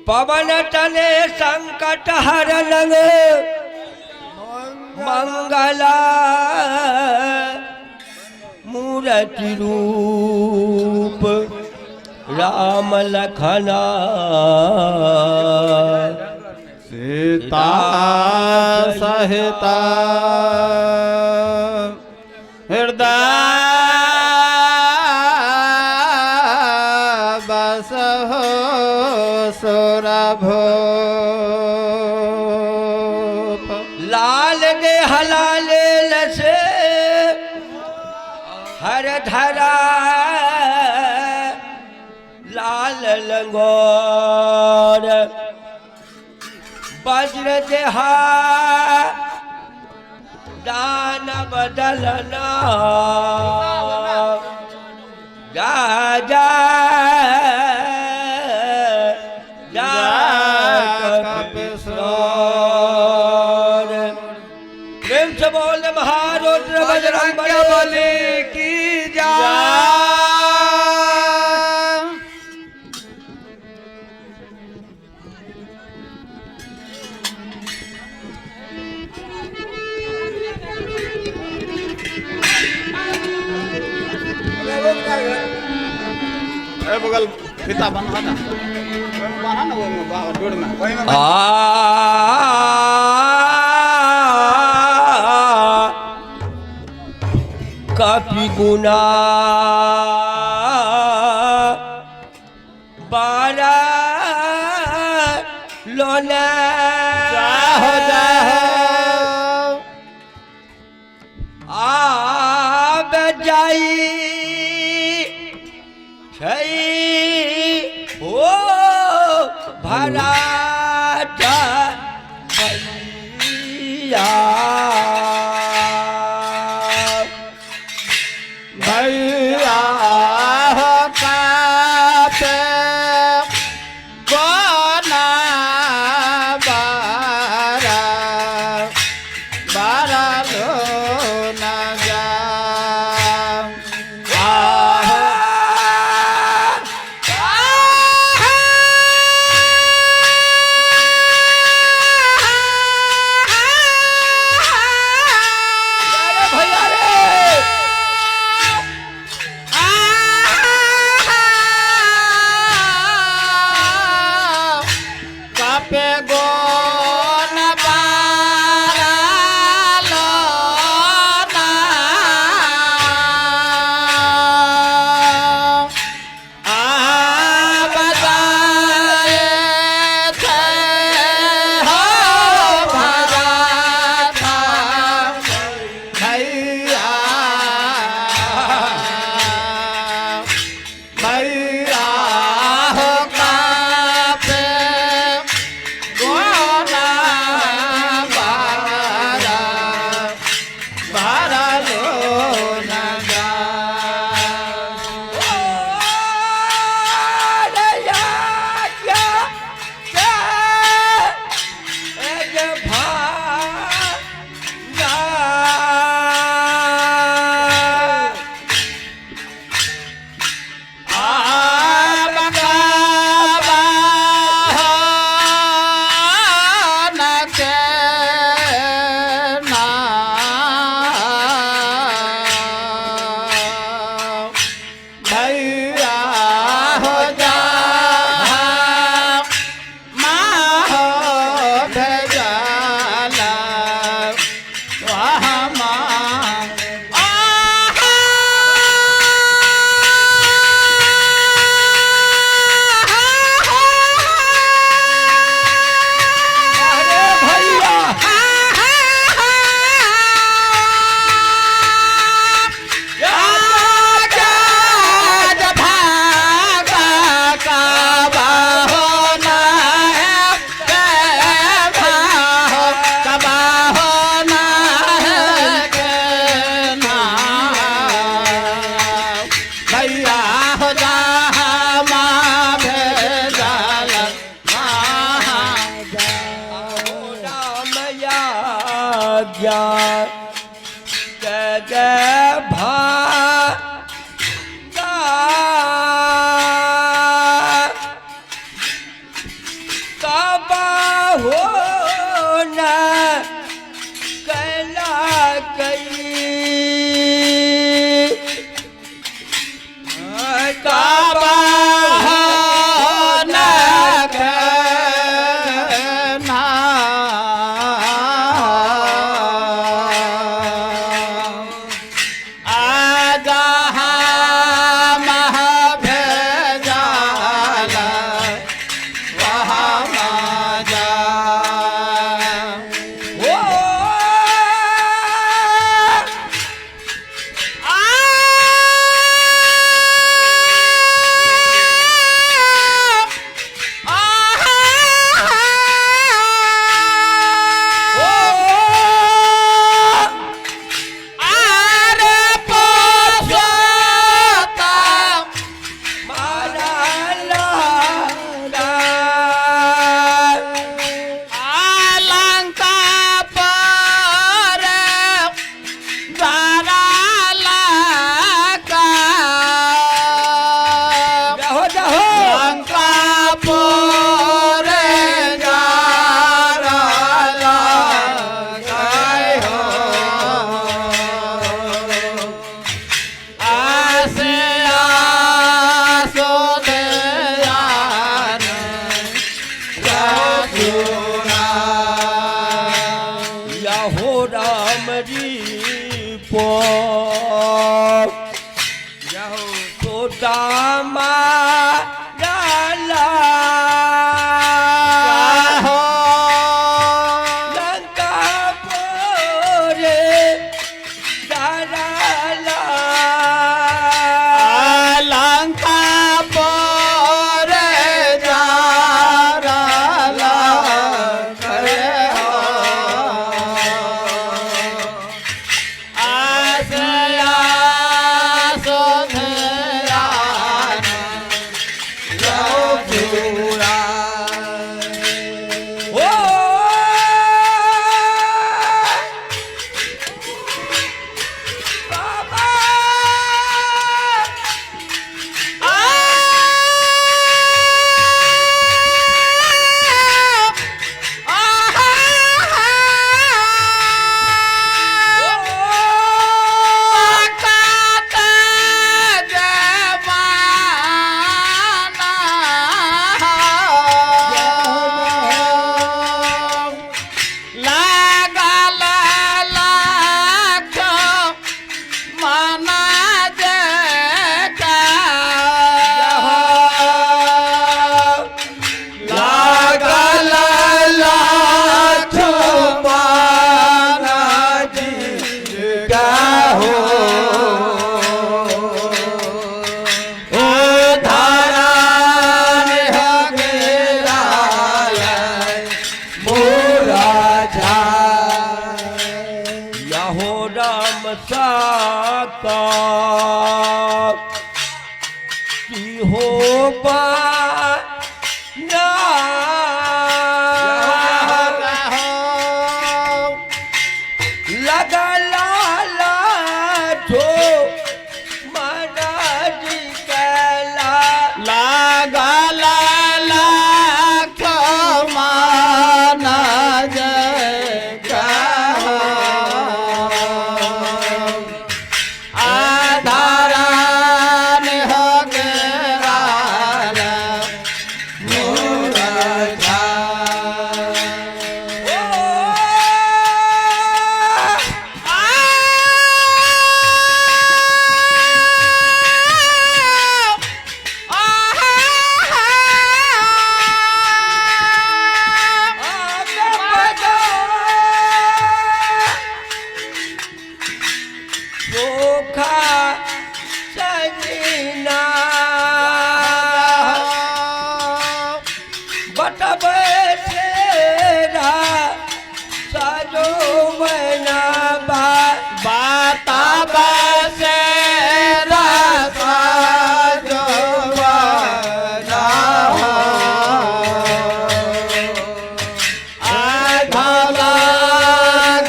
पवन तले संकट हर रंग मंगला मूर्ति रूप राम लखना सीता सहिता हृदय बस हो सुरभो लाल दे हलाले लसे हर धरा लाल लंगोर वज्र देहा दान बदलना जा जा जा प्रेम से बोल महारुद्र बजरंग बली की जय। बगल फीता बना ना वो डोर में काफी गुना बारा लोना जाहो आब जाई ओ भरा भैया काते कोना बारा बारा लो न जा का की हो ना लगा लाला जो महाराज कैला लगा लाख माना जय आधारान हो गेरा मूरछा चोखा सजना बटबे तेरा साजो बना बाता बसे रसा जो बना आधाला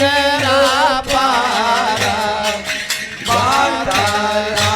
गेरा पारा बातारा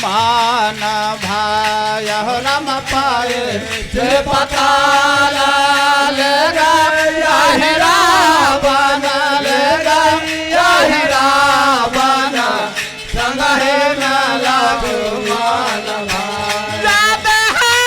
मान भाय रम पाए से पता ले गया है रावण ले गया है रावण संग है न लक्ष्मण भाई जाते हैं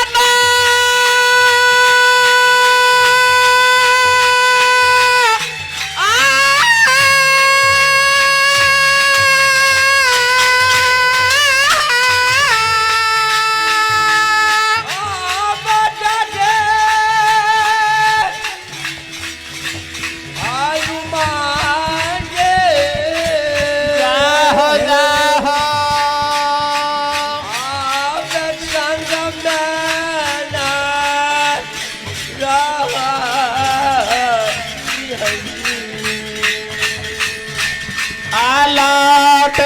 आलट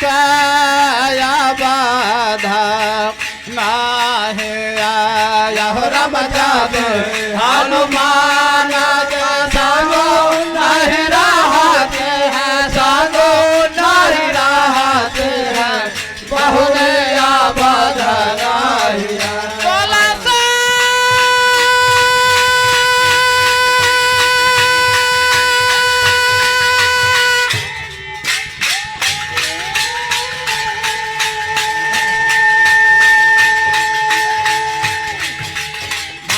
कया बाधा नाहे आया हो राम जादे हनुमान के संगो नहीं रहते हैं संगो नहीं रहते हैं बहुने आबाद नहीं है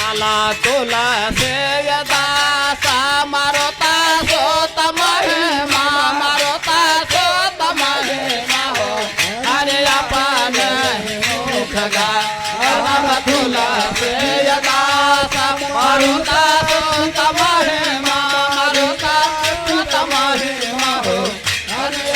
बोला तुला से यदा सा मारोता सो तमहे मारोता सो तमहे हो अरे अपन मुख गा तुला से यदा सा मारोता सो तमहे मारोता सो तमहे हो अरे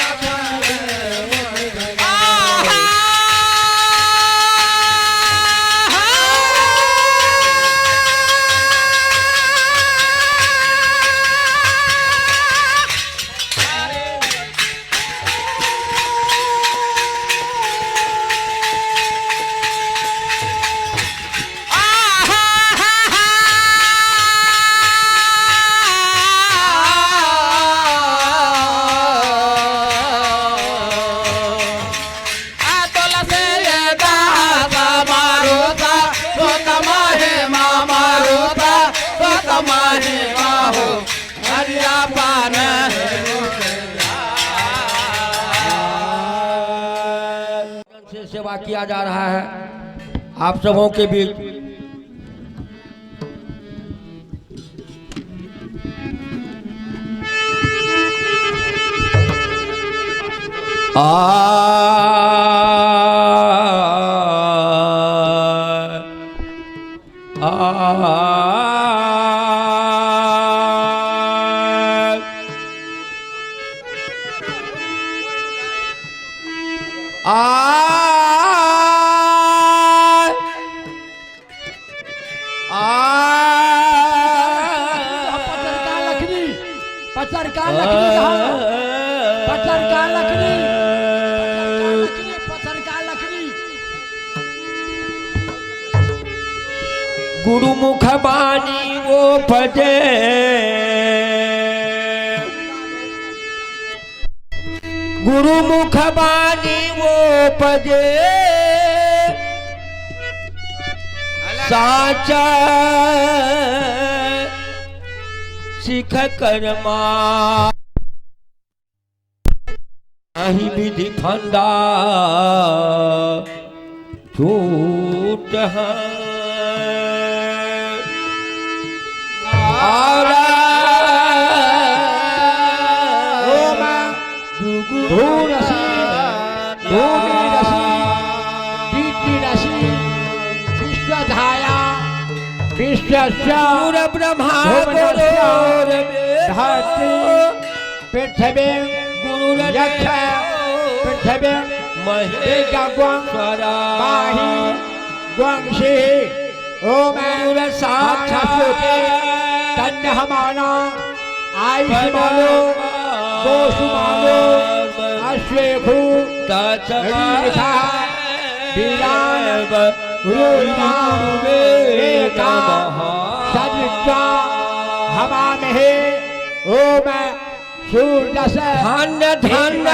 से सेवा किया जा रहा है आप सबों के बीच। पत्थर का लकड़ी गुरुमुख बानी वो भजे गुरुमुख बानी वो भजे साचा सिख कर्मा नहीं विधि फंदा छूट है विश्व ब्रह्मा पृथ्वी गुरु पृथ्वी माही ग्वांशी ओम तन्नहमाना आयुष्मानो गोषुमानो अश्वेखु तत्सविखा वीरान गुरुर्मा सद्वित्वा हवामहे ओम सूर्यस धन्य धन्य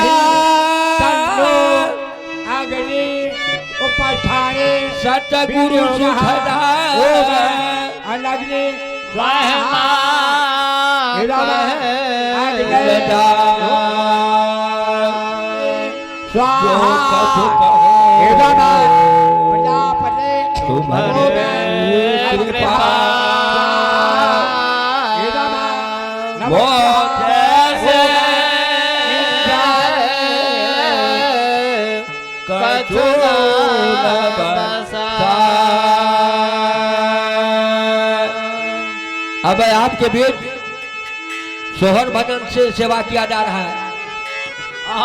अग्नि उपस्थाने सतगुरु सुखदा अग्नि स्वाहा तुम्हारे कृपा अब आपके बीच सोहर भजन से सेवा किया जा रहा है।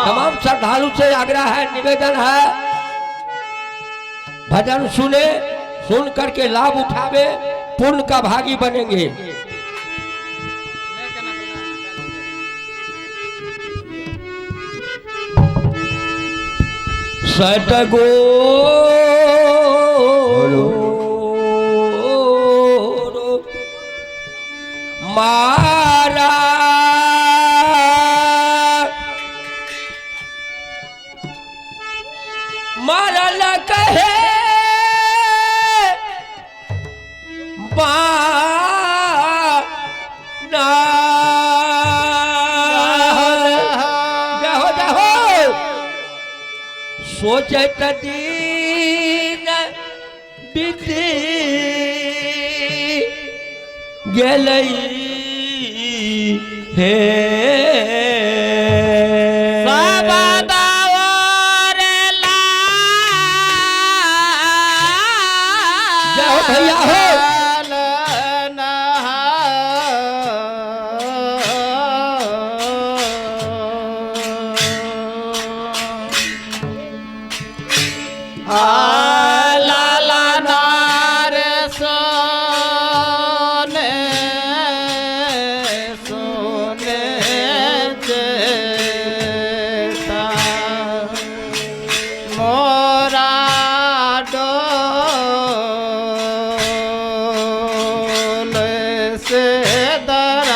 तमाम श्रद्धालु से आग्रह है, निवेदन है, भजन सुने, सुन करके लाभ उठावे, पुण्य का भागी बनेंगे। सतगो मारा मरल कहे बाना सोचत दीन बीती गेलई हे भैया हो लाला नार सोने सोने जेता मोरा डोल से दरासा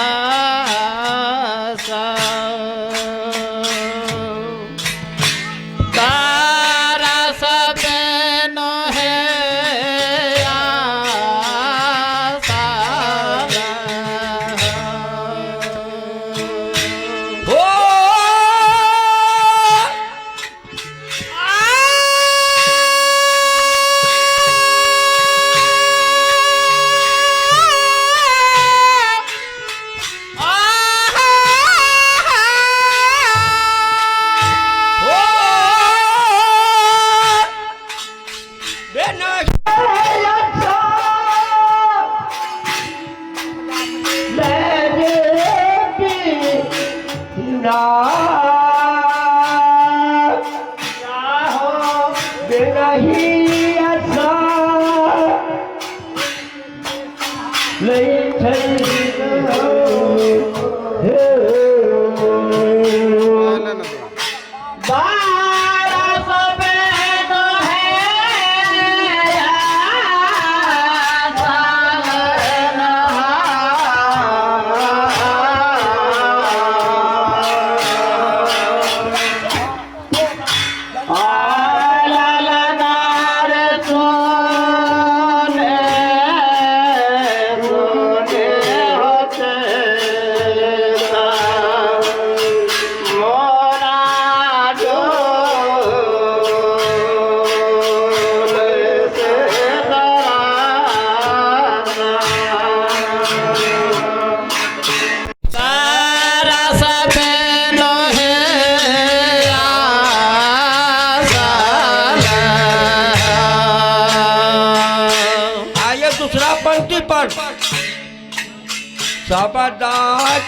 सबदा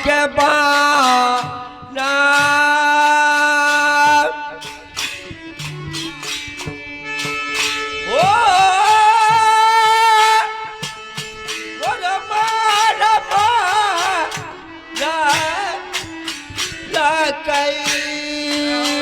के बाना ओ रमा रमा ला कई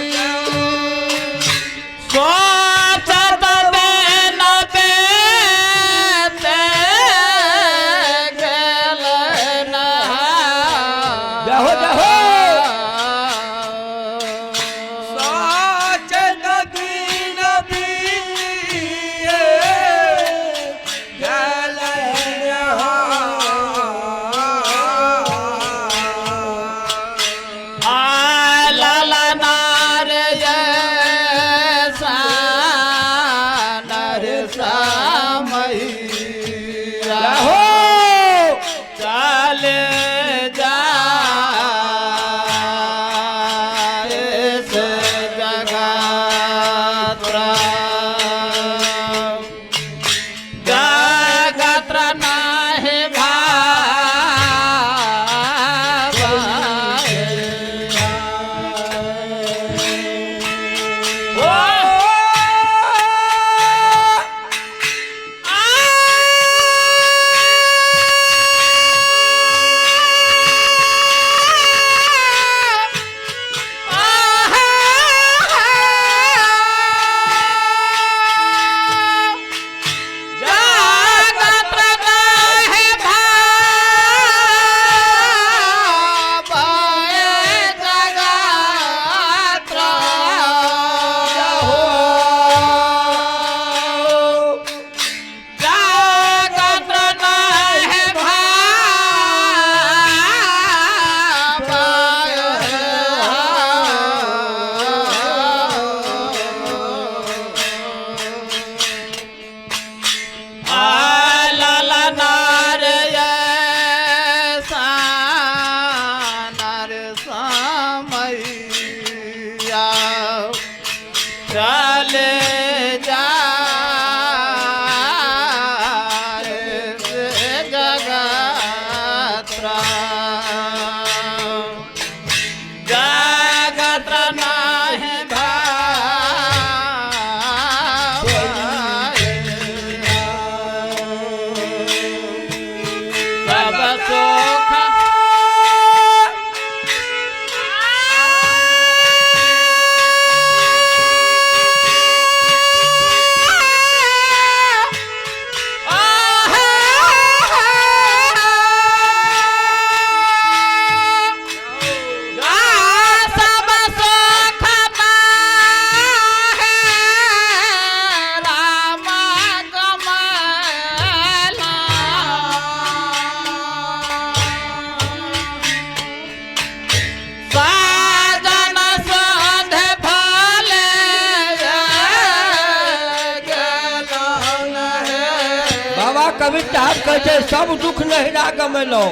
कवि साहब कहते सब दुख नहिरा गमलो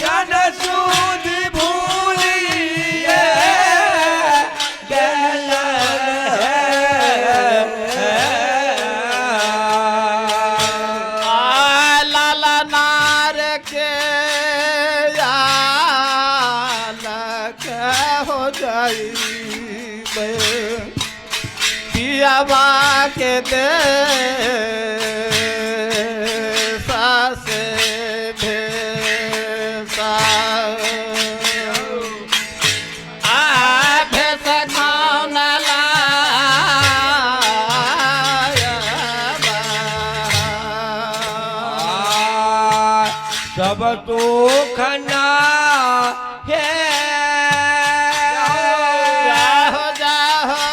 जन सूद भूलिए गेल लालनार के आलक हो जाई पियाबा के दे सासे भेसा भेस खान सब तो खना है जाहो जाहो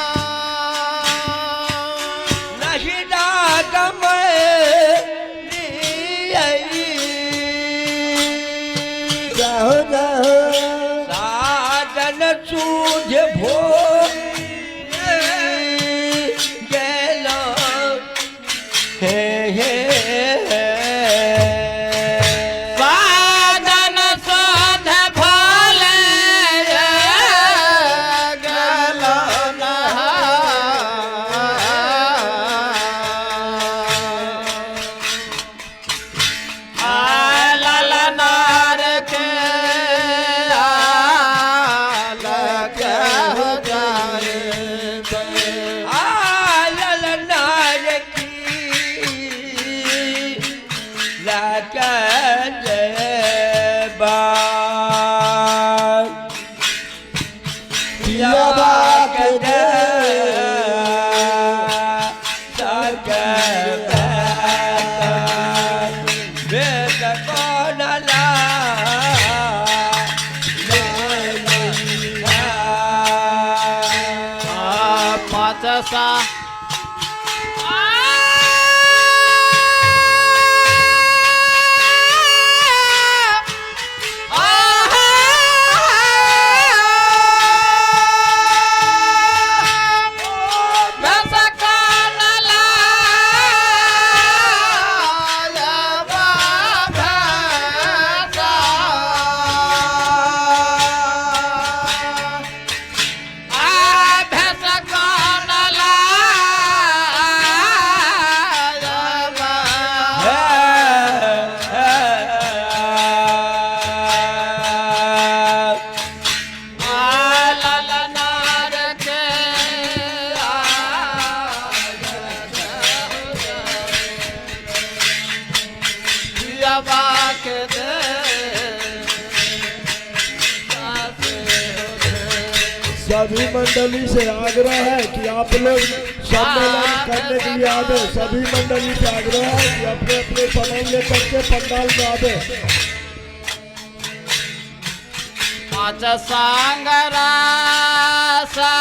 नहिरा गम जाहो जाहो साधन सूझ भो गेल हे साधन शोध भोले गल ललनार के आलक हो जाए आलल नार की लगन बार पियाबा के दे पाँच सा सभी मंडली से आग्रह है कि आप लोग सम्मेलन करने के लिए आवे। सभी मंडली से आग्रह है कि अपने अपने सामान लेकर के पंडाल में आवे। पाँच सांगरा सा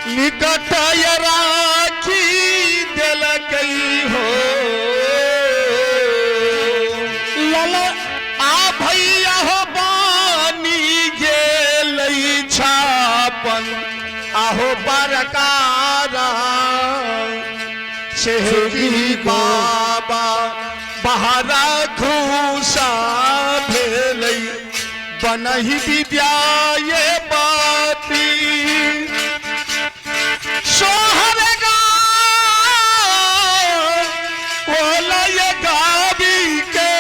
निकट राखी दिल गई हो लाला आ भैया हो बानी जे लई छापन आहो बरकारा शेहरी बाबा बहारा घूसा भेलई बनही विद्या ये बाती सोहर गावी के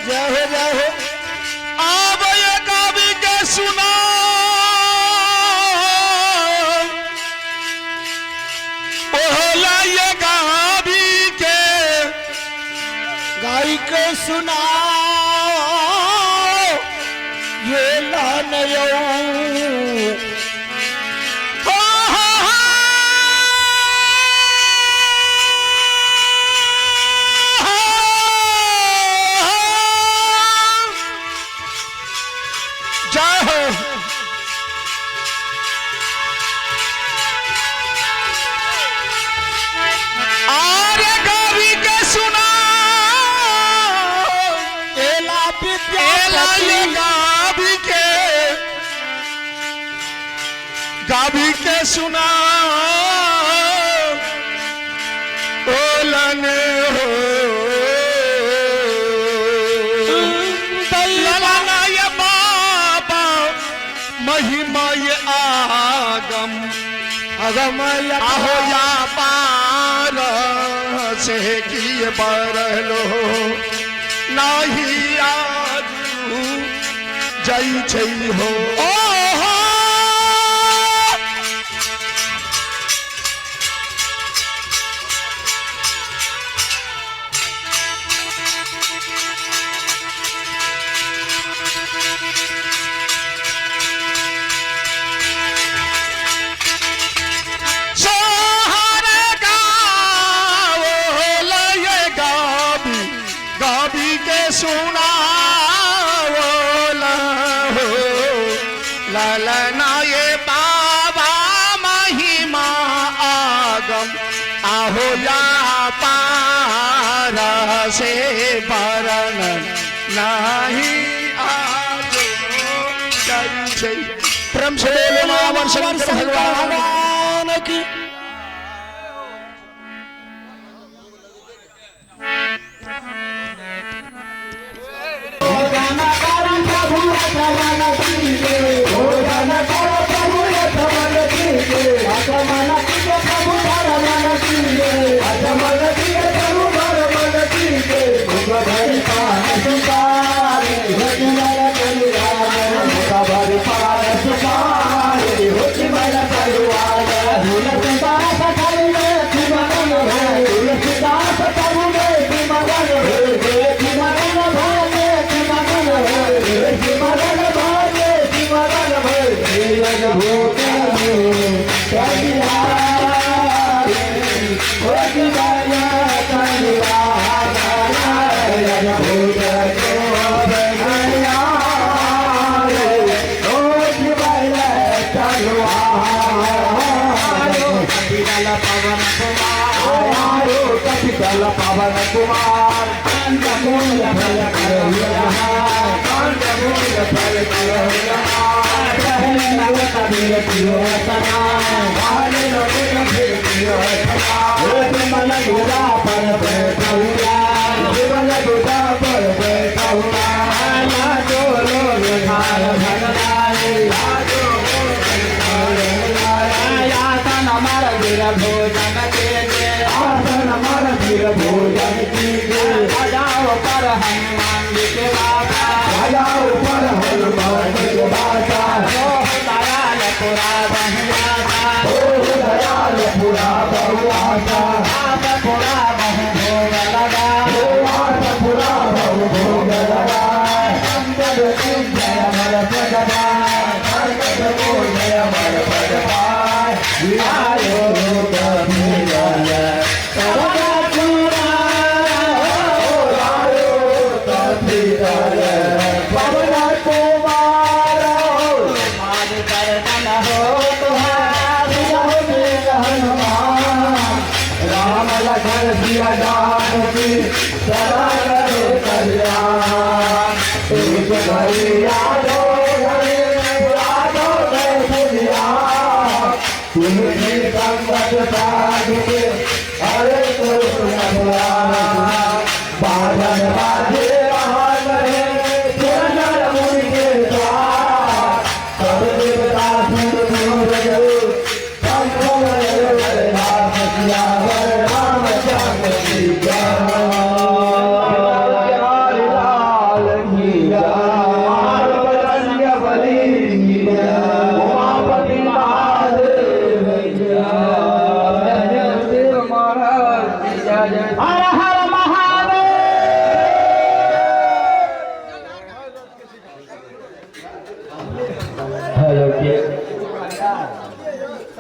जय जय आब ये गावी के सुना ओला ये गावी के गाई के सुना ये लानयो जय हो आर्य गावी के सुना एला एला ये गावी के सुना ओलन हो ललाना ये बाबा महिमा ये आगम आहो या पार से किए बरलो नाही आजू जई छई हो ओहो सुना ललना ये बाबा महिमा आगम आहो या पारा से बरन नहीं आजो प्रेम से भगवान की पावन कुमार भोजन राजाओं पर हनुमान जी के बाबा राजाओं पर हनुमान जी के बाबा दयाल पुरा बहुआसा दयाल पुरा बहुआसा आप पुरा बहु भोग लगा आप पुरा बहु भोग लगा संकट जय अमर पद संकट जय अमर पद आयो पवन कुमार हनुमान राम लखन सिया जानकी सदा करे कल्याण एक घड़ी यादो घड़ी यादो में दुनिया तुम्हें संकट साधे हरे कृष्ण बाजन बाजे महान चरण मुनि के साथ सब देवता सिर दूर गए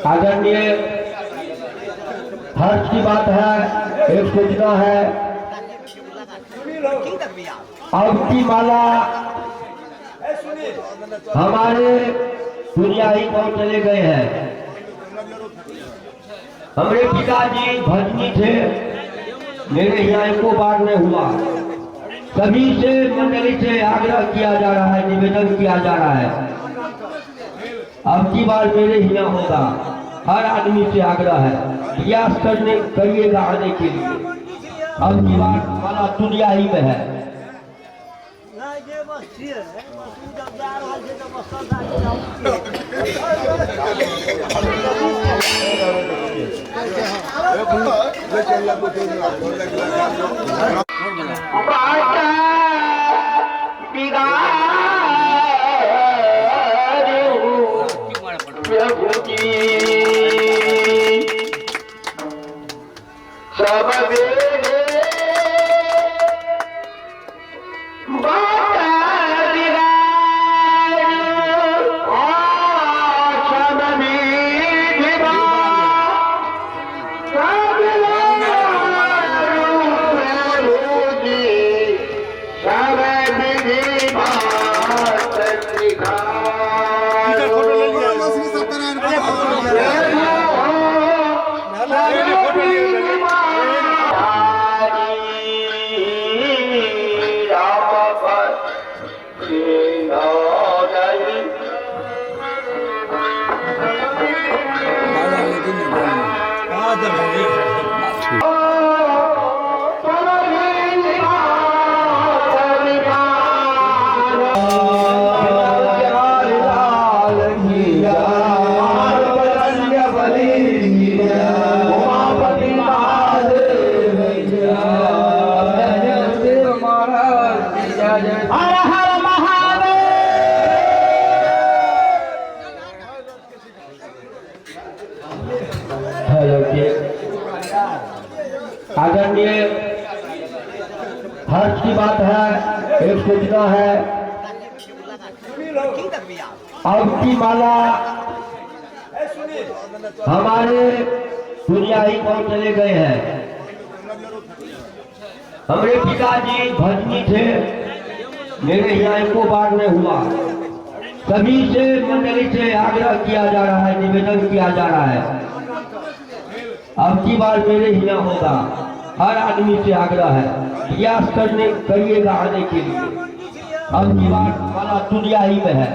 आदरणीय हर्ष की बात है, एक सूचना है। अब की माला हमारे दुनिया ही पहुंच चले गए हैं। हमारे पिताजी भजनी थे, मेरे यहाँ एको बार नहीं हुआ। सभी से मंडली से आग्रह किया जा रहा है, निवेदन किया जा रहा है, अब की बार मेरे यहाँ होगा। हर आदमी से आग्रह है, प्रयास करिएगा आने के लिए। अब की बार माला दुनिया ही में है। आदरणीय हर्ष की बात है, एक सूचना है। अब की माला हमारे दुनिया ही पहुंच चले गए हैं। हमारे पिताजी भजनी थे, मेरे यहाँ एको बार नहीं हुआ। सभी से मंडली से आग्रह किया जा रहा है, निवेदन किया जा रहा है, अब की बार मेरे यहाँ होगा। हर आदमी से आग्रह है, प्रयास करिएगा आने के लिए। अब की बार माला दुनिया ही में है।